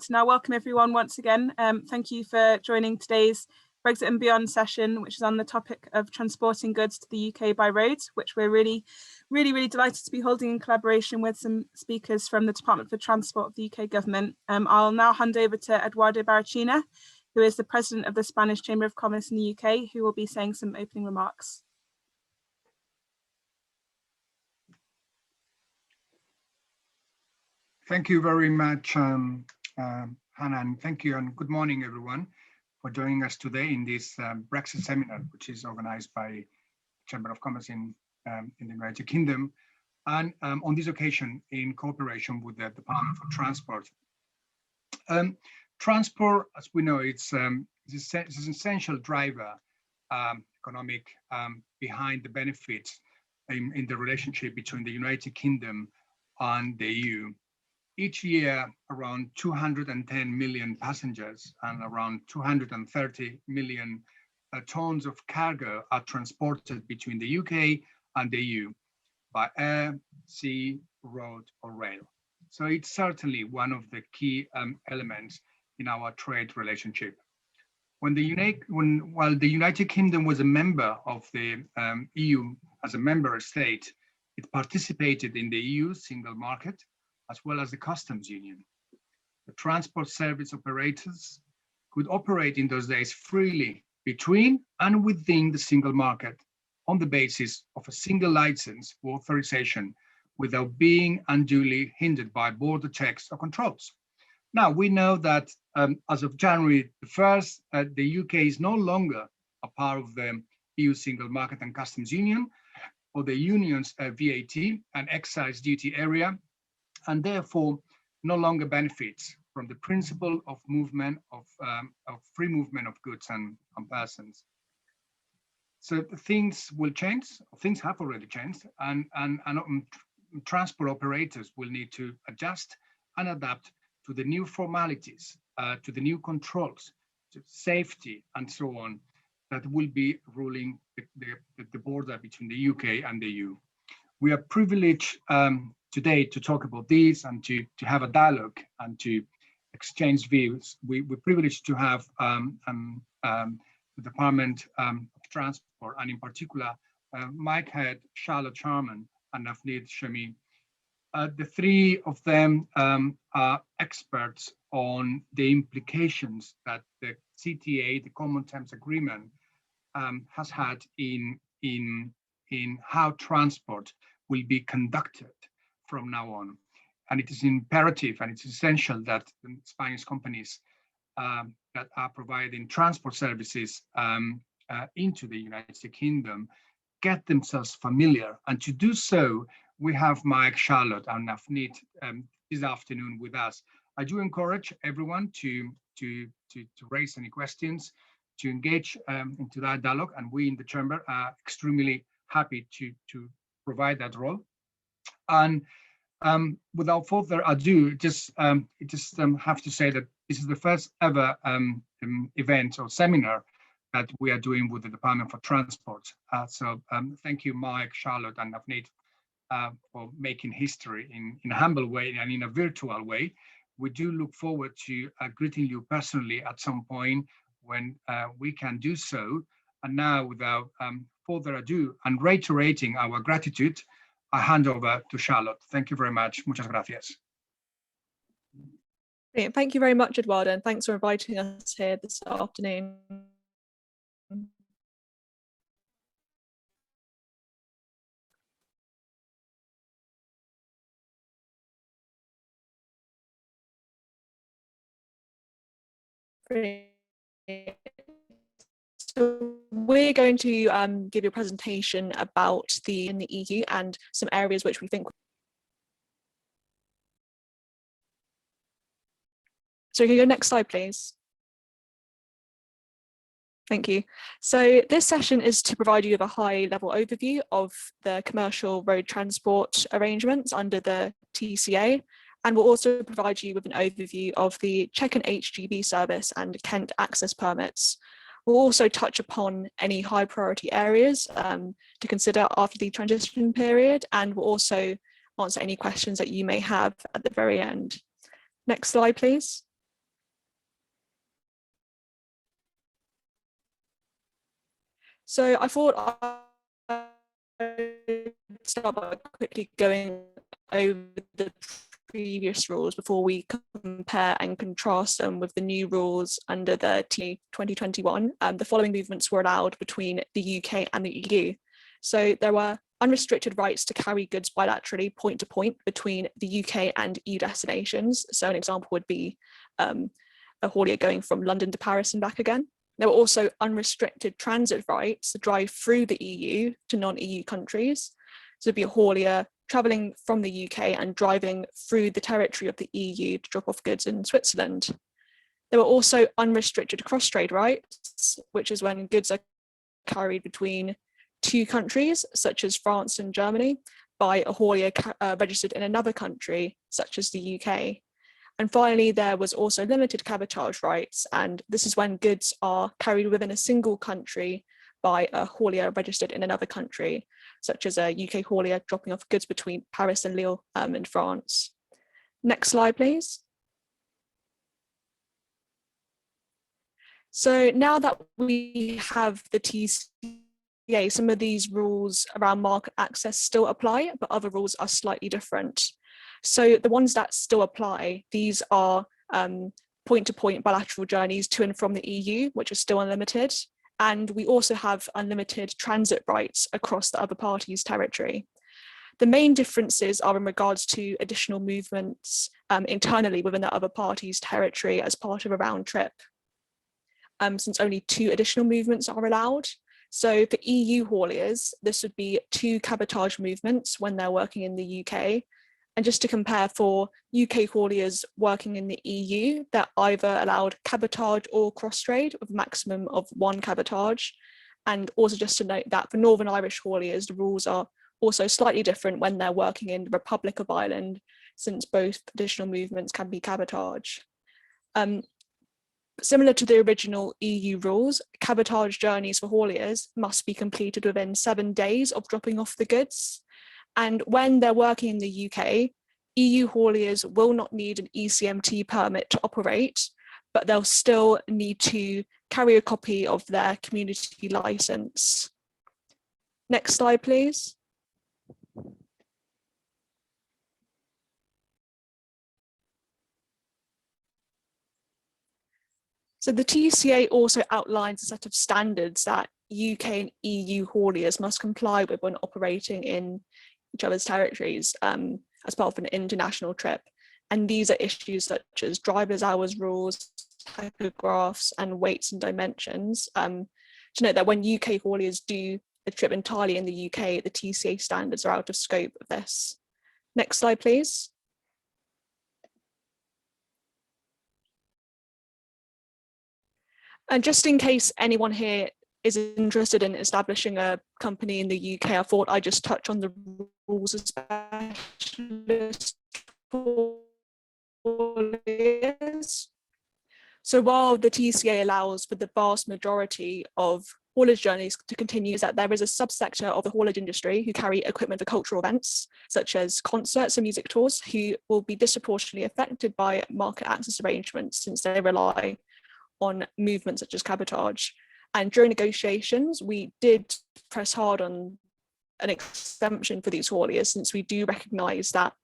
Now, welcome everyone once again. Thank you for joining today's Brexit and Beyond session, which is on the topic of transporting goods to the UK by road, which we're really delighted to be holding in collaboration with some speakers from the Department for Transport of the UK government. I'll now hand over to Eduardo Barachina, who is the president of the Spanish Chamber of Commerce in the UK, who will be saying some opening remarks. Thank you very much, Hannah, and thank you and good morning, everyone, for joining us today in this Brexit seminar, which is organized by Chamber of Commerce in the United Kingdom, and on this occasion in cooperation with the Department for Transport. Transport, as we know, it's an essential driver, economic, behind the benefits in the relationship between the United Kingdom and the EU. Each year, around 210 million passengers and around 230 million tons of cargo are transported between the UK and the EU by air, sea, road, or rail. So it's certainly one of the key elements in our trade relationship. While the United Kingdom was a member of the EU as a member state, it participated in the EU single market, as well as the customs union. The transport service operators could operate in those days freely between and within the single market on the basis of a single license or authorization without being unduly hindered by border checks or controls. Now, we know that as of January the 1st, the UK is no longer a part of the EU single market and customs union or the union's VAT and excise duty area, and therefore no longer benefits from the principle of movement of free movement of goods and persons. So things will change, things have already changed, and transport operators will need to adjust and adapt to the new formalities, to the new controls, to safety and so on, that will be ruling the border between the UK and the EU. We are privileged today to talk about this and to have a dialogue and to exchange views. We're privileged to have the Department of Transport, and in particular, Mike Head, Charlotte Sharman, and Navneet Shami. The three of them are experts on the implications that the CTA, the Common Terms Agreement, has had in how transport will be conducted from now on. And it is imperative and it's essential that the Spanish companies that are providing transport services into the United Kingdom get themselves familiar. And to do so, we have Mike, Charlotte, and Navneet this afternoon with us. I do encourage everyone to raise any questions, to engage into that dialogue, and we in the Chamber are extremely happy to provide that role. And without further ado, just have to say that this is the first ever event or seminar that we are doing with the Department for Transport. So thank you, Mike, Charlotte, and Navneet for making history in a humble way and in a virtual way. We do look forward to greeting you personally at some point when we can do so. And now, without further ado, and reiterating our gratitude, I hand over to Charlotte. Thank you very much. Muchas gracias. Brilliant. Thank you very much, Eduardo, and thanks for inviting us here this afternoon. Brilliant. So we're going to give you a presentation about in the EU and some areas which we think. So can you go next slide, please? Thank you. So this session is to provide you with a high-level overview of the commercial road transport arrangements under the TCA, and we'll also provide you with an overview of the CheckHGV service and Kent access permits. We'll also touch upon any high priority areas to consider after the transition period, and we'll also answer any questions that you may have at the very end. Next slide, please. So I thought I'd start by quickly going over the previous rules before we compare and contrast them with the new rules under the 2021. The following movements were allowed between the UK and the EU. So there were unrestricted rights to carry goods bilaterally point to point between the UK and EU destinations. So an example would be a haulier going from London to Paris and back again. There were also unrestricted transit rights to drive through the EU to non-EU countries. So it'd be a haulier travelling from the UK and driving through the territory of the EU to drop off goods in Switzerland. There were also unrestricted cross-trade rights, which is when goods are carried between two countries, such as France and Germany, by a haulier registered in another country, such as the UK. And finally, there was also limited cabotage rights, and this is when goods are carried within a single country by a haulier registered in another country, such as a UK haulier dropping off goods between Paris and Lille in France. Next slide, please. So now that we have the TCA, some of these rules around market access still apply, but other rules are slightly different. So the ones that still apply, these are point-to-point bilateral journeys to and from the EU, which are still unlimited. And we also have unlimited transit rights across the other party's territory. The main differences are in regards to additional movements internally within the other party's territory as part of a round trip, since only 2 additional movements are allowed. So for EU hauliers, this would be 2 cabotage movements when they're working in the UK. And just to compare, for UK hauliers working in the EU, they're either allowed cabotage or cross-trade with a maximum of 1 cabotage. And also just to note that for Northern Irish hauliers, the rules are also slightly different when they're working in the Republic of Ireland, since both additional movements can be cabotage. Similar to the original EU rules, cabotage journeys for hauliers must be completed within 7 days of dropping off the goods. And when they're working in the UK, EU hauliers will not need an ECMT permit to operate, but they'll still need to carry a copy of their community licence. Next slide, please. So the TCA also outlines a set of standards that UK and EU hauliers must comply with when operating in each other's territories as part of an international trip. And these are issues such as driver's hours rules, tachographs, and weights and dimensions. To note that when UK hauliers do a trip entirely in the UK, the TCA standards are out of scope of this. Next slide, please. And just in case anyone here is interested in establishing a company in the UK, I thought I'd just touch on the rules of specialist hauliers. So while the TCA allows for the vast majority of haulage journeys to continue, is that there is a subsector of the haulage industry who carry equipment for cultural events, such as concerts and music tours, who will be disproportionately affected by market access arrangements since they rely on movements such as cabotage. And during negotiations, we did press hard on an exemption for these hauliers, since we do recognise that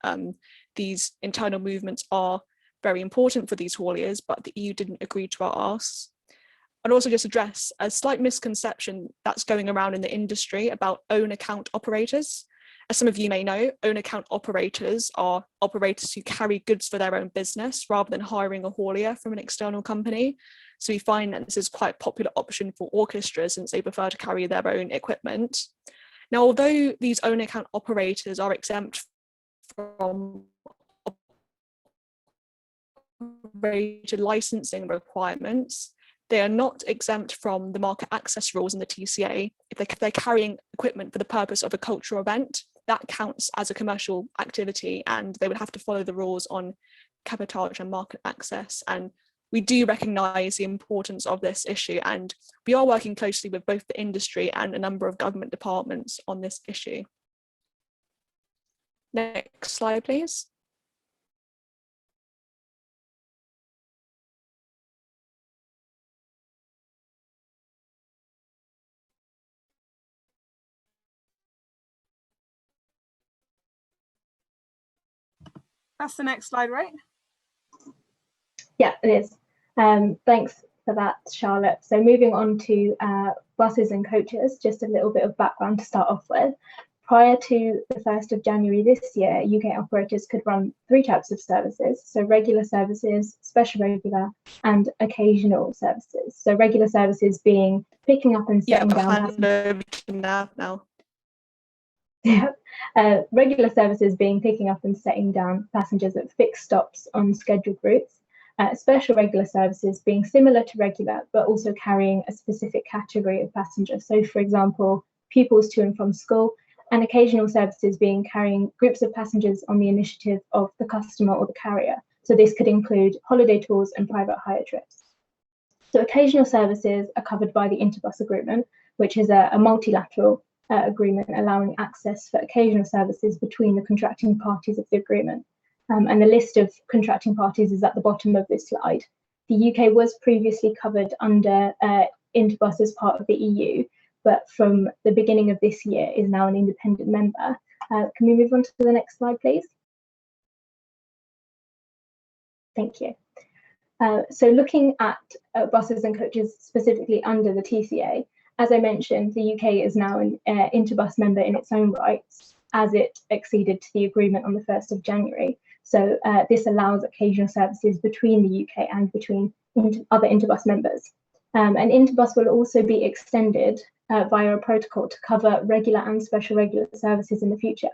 these internal movements are very important for these hauliers, but the EU didn't agree to our asks. I'd also just address a slight misconception that's going around in the industry about own account operators. As some of you may know, own account operators are operators who carry goods for their own business rather than hiring a haulier from an external company. So we find that this is quite a popular option for orchestras since they prefer to carry their own equipment. Now, although these own account operators are exempt from operator licensing requirements, they are not exempt from the market access rules in the TCA. If they're carrying equipment for the purpose of a cultural event, that counts as a commercial activity, and they would have to follow the rules on cabotage and market access. And we do recognise the importance of this issue, and we are working closely with both the industry and a number of government departments on this issue. Next slide, please. That's the next slide, right? Yeah, it is. Thanks for that, Charlotte. So moving on to buses and coaches, just a little bit of background to start off with. Prior to the 1st of January this year, UK operators could run 3 types of services. So regular services, special regular, and occasional services. So regular services being picking up and setting down. Now. Yeah. Regular services being picking up and setting down passengers at fixed stops on scheduled routes. Special regular services being similar to regular, but also carrying a specific category of passengers. So, for example, pupils to and from school, and occasional services being carrying groups of passengers on the initiative of the customer or the carrier. So this could include holiday tours and private hire trips. So occasional services are covered by the Interbus agreement, which is a multilateral agreement allowing access for occasional services between the contracting parties of the agreement. And the list of contracting parties is at the bottom of this slide. The UK was previously covered under Interbus as part of the EU, but from the beginning of this year is now an independent member. Can we move on to the next slide, please? Thank you. So looking at buses and coaches specifically under the TCA, as I mentioned, the UK is now an Interbus member in its own rights, as it acceded to the agreement on the 1st of January. So this allows occasional services between the UK and between other Interbus members. And Interbus will also be extended via a protocol to cover regular and special regular services in the future.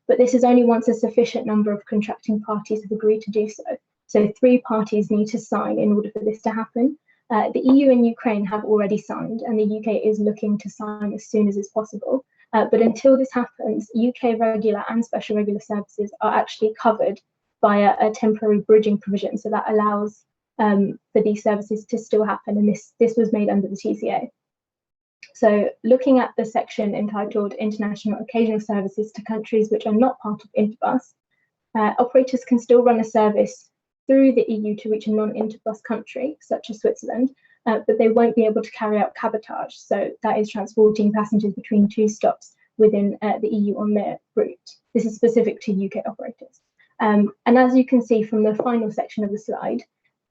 But this is only once a sufficient number of contracting parties have agreed to do so. So 3 parties need to sign in order for this to happen. The EU and Ukraine have already signed, and the UK is looking to sign as soon as is possible. But until this happens, UK regular and special regular services are actually covered via a temporary bridging provision. So that allows for these services to still happen, and this was made under the TCA. So looking at the section entitled International Occasional Services to Countries which are not part of Interbus, operators can still run a service through the EU to reach a non-Interbus country, such as Switzerland, but they won't be able to carry out cabotage. So that is transporting passengers between 2 stops within the EU on their route. This is specific to UK operators. And as you can see from the final section of the slide,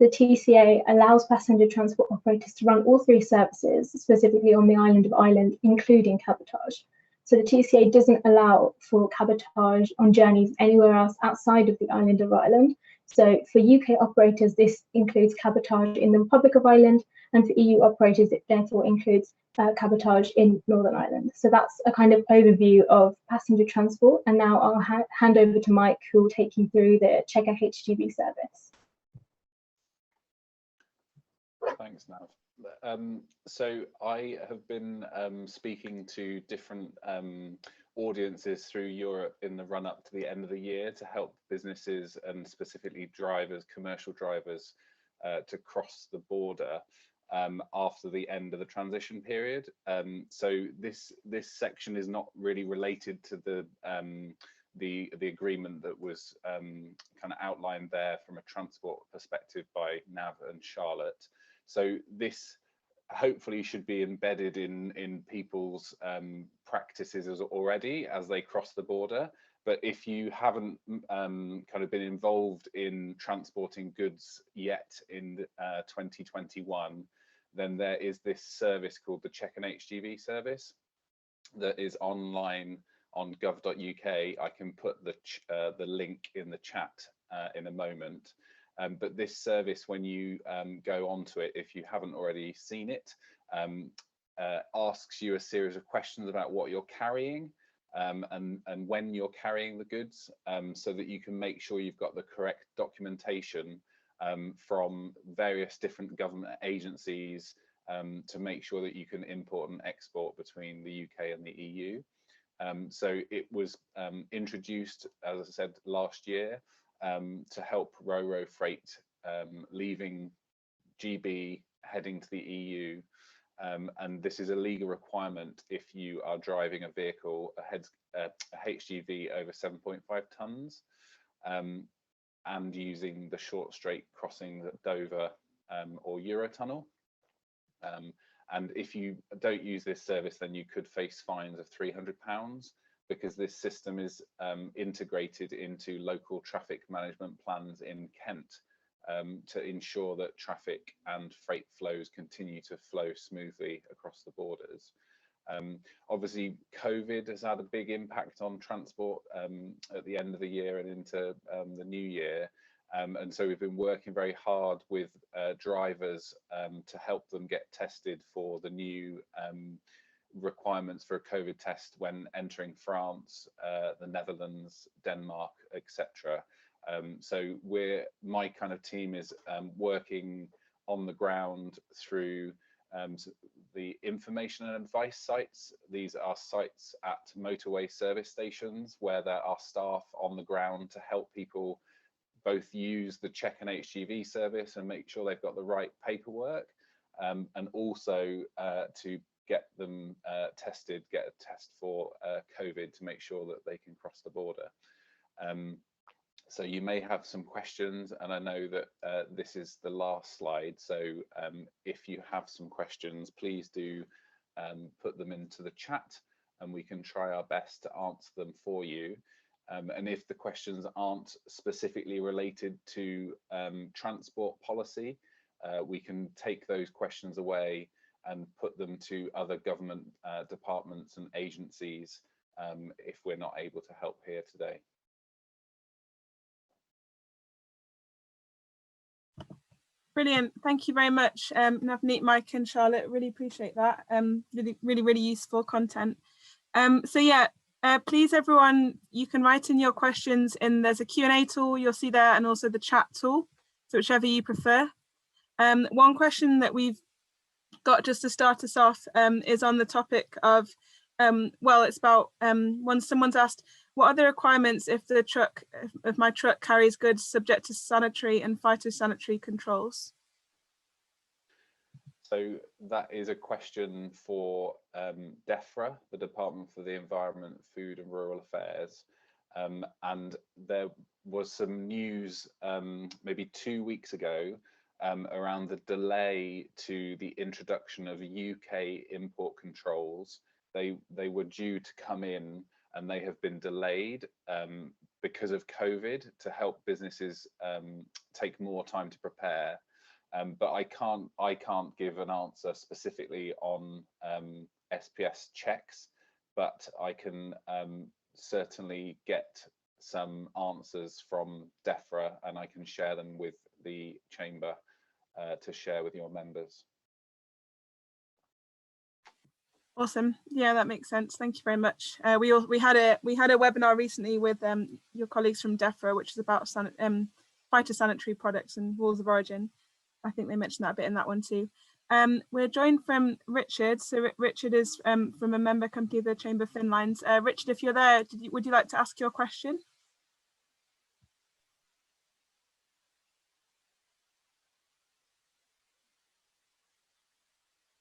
the TCA allows passenger transport operators to run all 3 services, specifically on the island of Ireland, including cabotage. So the TCA doesn't allow for cabotage on journeys anywhere else outside of the island of Ireland. So for UK operators, this includes cabotage in the Republic of Ireland, and for EU operators, it therefore includes cabotage in Northern Ireland. So that's a kind of overview of passenger transport. And now I'll hand over to Mike, who will take you through the CheckHGV service. Thanks, Nav. So I have been speaking to different audiences through Europe in the run up to the end of the year to help businesses and specifically drivers, commercial drivers, to cross the border after the end of the transition period. So this section is not really related to the agreement that was kind of outlined there from a transport perspective by Nav and Charlotte. So this hopefully should be embedded in people's practices already as they cross the border. But if you haven't kind of been involved in transporting goods yet in 2021, then there is this service called the CheckHGV service that is online on gov.uk. I can put the link in the chat in a moment. But this service, when you go onto it, if you haven't already seen it, asks you a series of questions about what you're carrying and when you're carrying the goods, so that you can make sure you've got the correct documentation from various different government agencies to make sure that you can import and export between the UK and the EU. So it was introduced, as I said, last year to help Ro-Ro freight leaving GB heading to the EU. And this is a legal requirement if you are driving a vehicle, a HGV over 7.5 tons, and using the short straight crossings at Dover or Eurotunnel. And if you don't use this service, then you could face fines of £300. because this system is integrated into local traffic management plans in Kent to ensure that traffic and freight flows continue to flow smoothly across the borders. Obviously, COVID has had a big impact on transport at the end of the year and into the new year. And so we've been working very hard with drivers to help them get tested for the new requirements for a COVID test when entering France, the Netherlands, Denmark, etc. So my kind of team is working on the ground through the information and advice sites. These are sites at motorway service stations where there are staff on the ground to help people both use the CheckHGV service and make sure they've got the right paperwork, and also to get them tested, get a test for COVID to make sure that they can cross the border. So you may have some questions, and I know that this is the last slide. So if you have some questions, please do put them into the chat and we can try our best to answer them for you. And if the questions aren't specifically related to transport policy, we can take those questions away and put them to other government departments and agencies if we're not able to help here today. Brilliant. Thank you very much, Navneet, Mike and Charlotte. Really appreciate that. Really useful content. So yeah, please everyone, you can write in your questions and there's a Q&A tool you'll see there and also the chat tool, so whichever you prefer. One question that we've got just to start us off is on the topic of, well, it's about when someone's asked, what are the requirements if my truck carries goods subject to sanitary and phytosanitary controls? So that is a question for DEFRA, the Department for the Environment, Food and Rural Affairs. And there was some news maybe 2 weeks ago around the delay to the introduction of UK import controls. They were due to come in and they have been delayed because of COVID to help businesses take more time to prepare. But I can't give an answer specifically on SPS checks, but I can certainly get some answers from DEFRA and I can share them with the Chamber to share with your members. Awesome. Yeah, that makes sense. Thank you very much. We had a webinar recently with your colleagues from DEFRA, which is about phytosanitary products and rules of origin. I think they mentioned that a bit in that one too. We're joined from Richard. So Richard is from a member company of the Chamber of Thin Lines. Richard, if you're there, would you like to ask your question?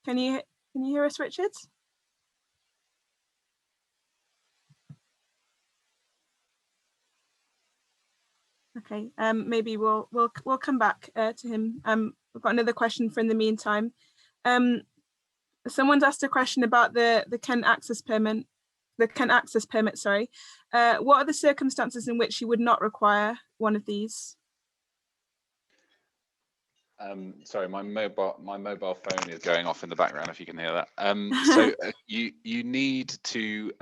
Can you hear us, Richard? Okay, maybe we'll come back to him. We've got another question for in the meantime. Someone's asked a question about the Kent access permit. Sorry. What are the circumstances in which you would not require one of these? Sorry, my mobile phone is going off in the background, if you can hear that. So you need to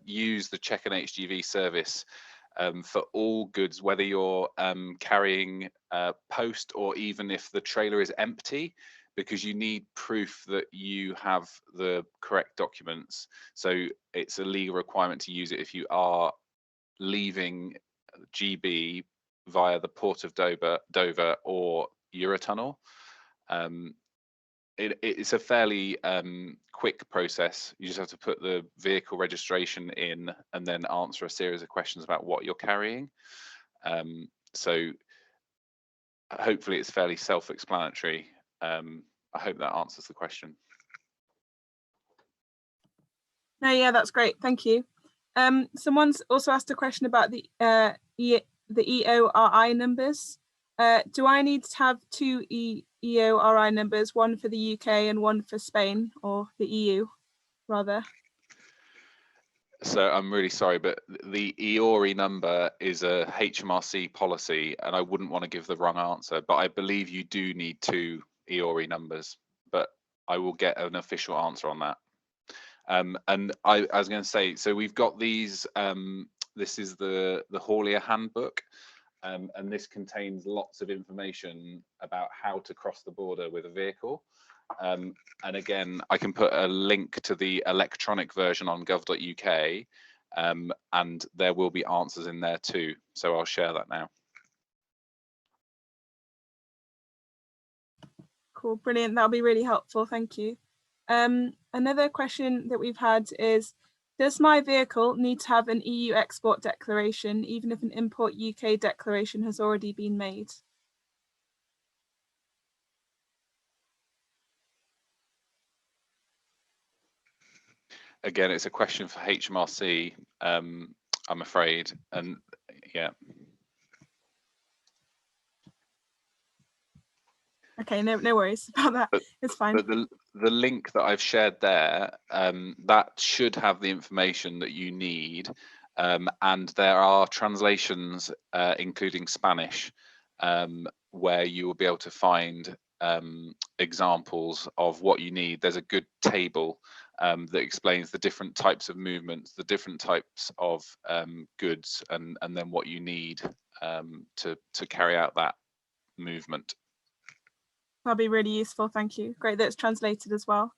use the CheckHGV service for all goods, whether you're carrying post or even if the trailer is empty, because you need proof that you have the correct documents. So it's a legal requirement to use it if you are leaving GB via the Port of Dover or Eurotunnel. It's a fairly quick process. You just have to put the vehicle registration in and then answer a series of questions about what you're carrying. So hopefully it's fairly self-explanatory. I hope that answers the question. No, yeah, that's great. Thank you. Someone's also asked a question about the EORI numbers. Do I need to have two EORI numbers, one for the UK and one for Spain, or the EU rather? So I'm really sorry, but the EORI number is a HMRC policy, and I wouldn't want to give the wrong answer, but I believe you do need 2 EORI numbers, but I will get an official answer on that. And I was going to say, so we've got these, this is the haulier handbook, and this contains lots of information about how to cross the border with a vehicle. And again, I can put a link to the electronic version on gov.uk, and there will be answers in there too. So I'll share that now. Cool, brilliant. That'll be really helpful. Thank you. Another question that we've had is, does my vehicle need to have an EU export declaration, even if an import UK declaration has already been made? Again, it's a question for HMRC, I'm afraid, and yeah. Okay, no worries about that. It's fine. But the link that I've shared there, that should have the information that you need, and there are translations, including Spanish, where you will be able to find examples of what you need. There's a good table that explains the different types of movements, the different types of goods, and then what you need to carry out that movement. That'll be really useful. Thank you. Great that it's translated as well.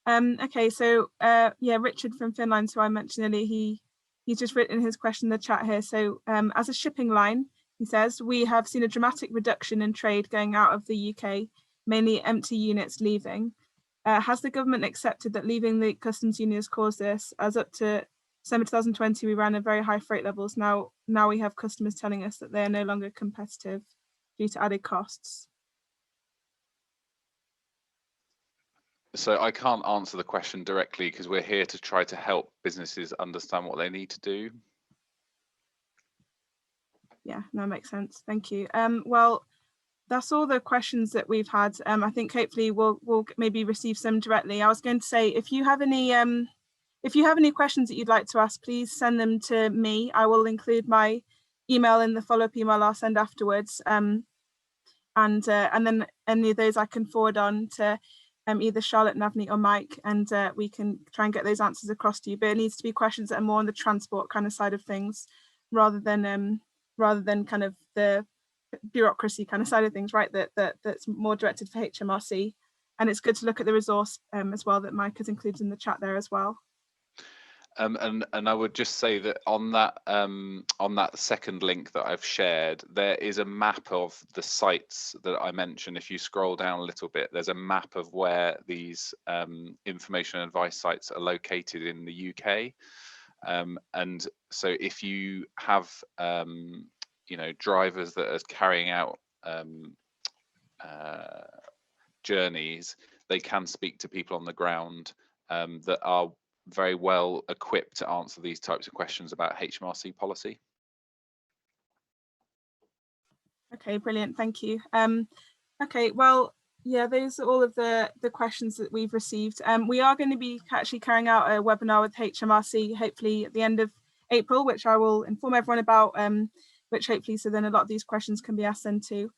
Okay, so yeah, Richard from Finland, who I mentioned earlier, he's just written his question in the chat here. So as a shipping line, he says, we have seen a dramatic reduction in trade going out of the UK, mainly empty units leaving. Has the government accepted that leaving the customs union has caused this? As up to December 2020, we ran at very high freight levels. Now we have customers telling us that they are no longer competitive due to added costs. So I can't answer the question directly because we're here to try to help businesses understand what they need to do. Yeah, that makes sense. Thank you. Well, that's all the questions that we've had. I think hopefully we'll maybe receive some directly. I was going to say, if you have any questions that you'd like to ask, please send them to me. I will include my email in the follow-up email I'll send afterwards. And then any of those I can forward on to either Charlotte, Navneet or Mike, and we can try and get those answers across to you. But it needs to be questions that are more on the transport kind of side of things, rather than kind of the bureaucracy kind of side of things, right? That's more directed for HMRC. And it's good to look at the resource as well that Mike has included in the chat there as well. And I would just say that on that second link that I've shared, there is a map of the sites that I mentioned. If you scroll down a little bit, there's a map of where these information and advice sites are located in the UK. And so if you have drivers that are carrying out journeys, they can speak to people on the ground that are very well equipped to answer these types of questions about HMRC policy. Okay, brilliant, thank you. Okay, well, yeah, those are all of the questions that we've received. We are going to be actually carrying out a webinar with HMRC, hopefully at the end of April, which I will inform everyone about, which hopefully, so then a lot of these questions can be asked then too.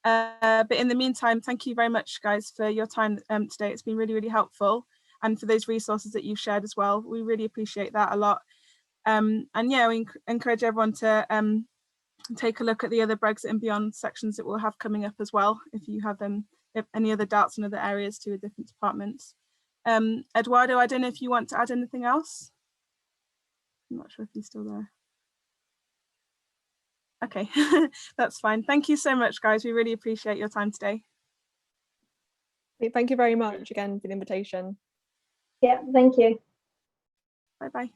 But in the meantime, thank you very much, guys, for your time today. It's been really, really helpful. And for those resources that you've shared as well. We really appreciate that a lot. And yeah, we encourage everyone to take a look at the other Brexit and Beyond sections that we'll have coming up as well, if you have any other doubts in other areas to different departments. Eduardo, I don't know if you want to add anything else. I'm not sure if he's still there. Okay, that's fine. Thank you so much, guys. We really appreciate your time today. Thank you very much again for the invitation. Yeah, thank you. Bye-bye.